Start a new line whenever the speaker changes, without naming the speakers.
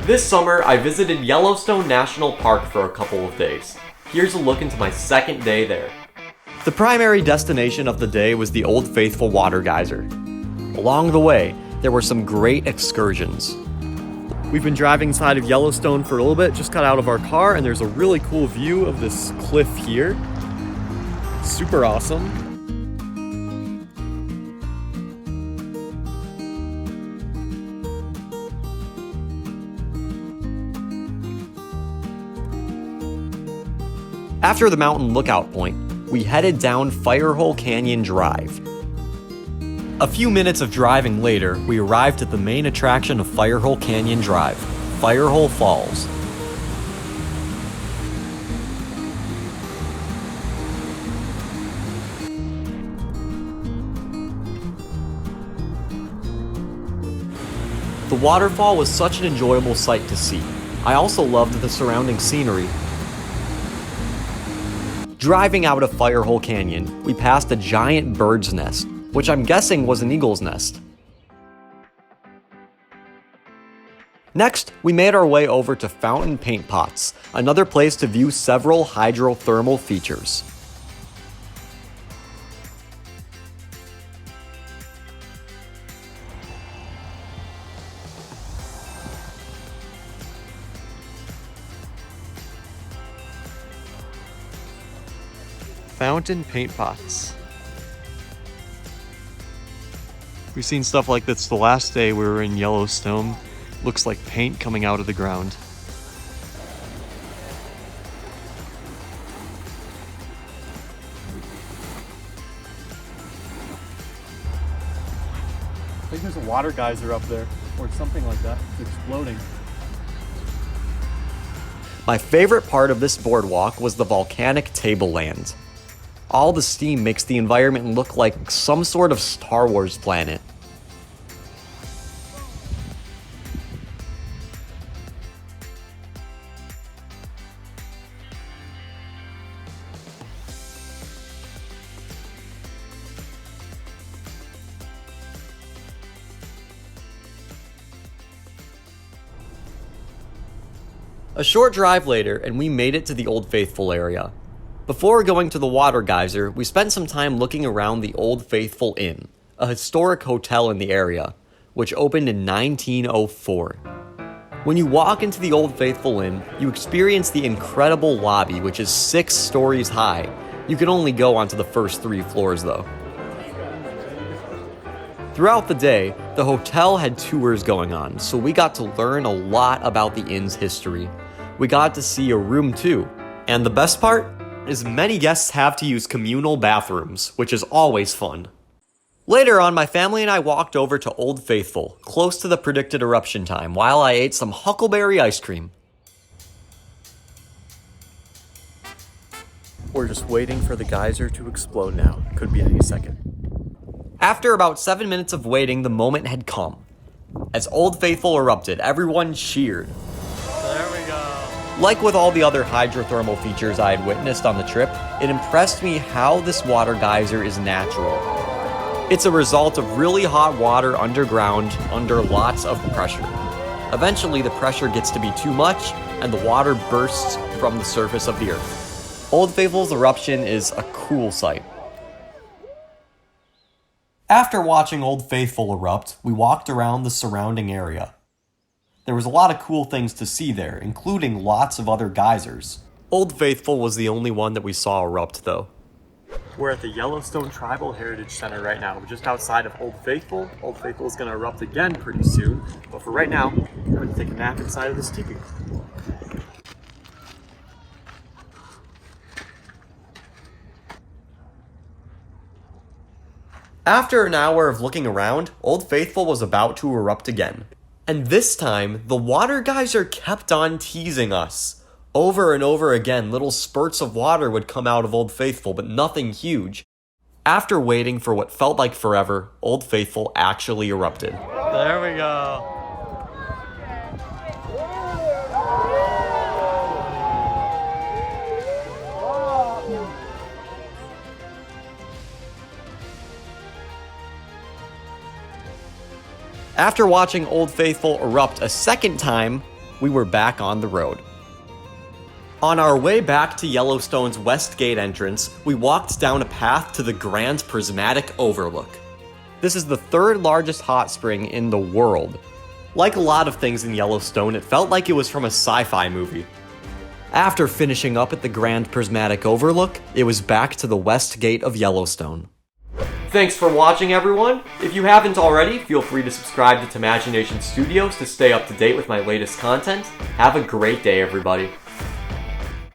This summer, I visited Yellowstone National Park for a couple of days. Here's a look into my second day there. The primary destination of the day was the Old Faithful water geyser. Along the way, there were some great excursions. We've been driving inside of Yellowstone for a little bit, just got out of our car, and there's a really cool view of this cliff here. Super awesome. After the mountain lookout point, we headed down Firehole Canyon Drive. A few minutes of driving later, we arrived at the main attraction of Firehole Canyon Drive, Firehole Falls. The waterfall was such an enjoyable sight to see. I also loved the surrounding scenery. Driving out of Firehole Canyon, we passed a giant bird's nest, which I'm guessing was an eagle's nest. Next, we made our way over to Fountain Paint Pots, another place to view several hydrothermal features. Fountain Paint Pots. We've seen stuff like this the last day we were in Yellowstone. Looks like paint coming out of the ground. I think there's a water geyser up there, or something like that. It's exploding. My favorite part of this boardwalk was the volcanic tableland. All the steam makes the environment look like some sort of Star Wars planet. A short drive later, and we made it to the Old Faithful area. Before going to the water geyser, we spent some time looking around the Old Faithful Inn, a historic hotel in the area, which opened in 1904. When you walk into the Old Faithful Inn, you experience the incredible lobby, which is 6 stories high. You can only go onto the first 3 floors, though. Throughout the day, the hotel had tours going on, so we got to learn a lot about the inn's history. We got to see a room too, and the best part is many guests have to use communal bathrooms, which is always fun. Later on, my family and I walked over to Old Faithful, close to the predicted eruption time, while I ate some huckleberry ice cream. We're just waiting for the geyser to explode now. Could be any second. After about 7 minutes of waiting, the moment had come. As Old Faithful erupted, everyone cheered.
There we go.
Like with all the other hydrothermal features I had witnessed on the trip, it impressed me how this water geyser is natural. It's a result of really hot water underground under lots of pressure. Eventually, the pressure gets to be too much, and the water bursts from the surface of the earth. Old Faithful's eruption is a cool sight. After watching Old Faithful erupt, we walked around the surrounding area. There was a lot of cool things to see there, including lots of other geysers. Old Faithful was the only one that we saw erupt, though. We're at the Yellowstone Tribal Heritage Center right now. We're just outside of Old Faithful. Old Faithful is going to erupt again pretty soon, but for right now, I'm going to take a nap inside of this teepee. After an hour of looking around, Old Faithful was about to erupt again. And this time, the water geyser kept on teasing us. Over and over again, little spurts of water would come out of Old Faithful, but nothing huge. After waiting for what felt like forever, Old Faithful actually erupted.
There we go.
After watching Old Faithful erupt a second time, we were back on the road. On our way back to Yellowstone's West Gate entrance, we walked down a path to the Grand Prismatic Overlook. This is the third largest hot spring in the world. Like a lot of things in Yellowstone, it felt like it was from a sci-fi movie. After finishing up at the Grand Prismatic Overlook, it was back to the West Gate of Yellowstone. Thanks for watching, everyone. If you haven't already, feel free to subscribe to Imagination Studios to stay up to date with my latest content. Have a great day, everybody.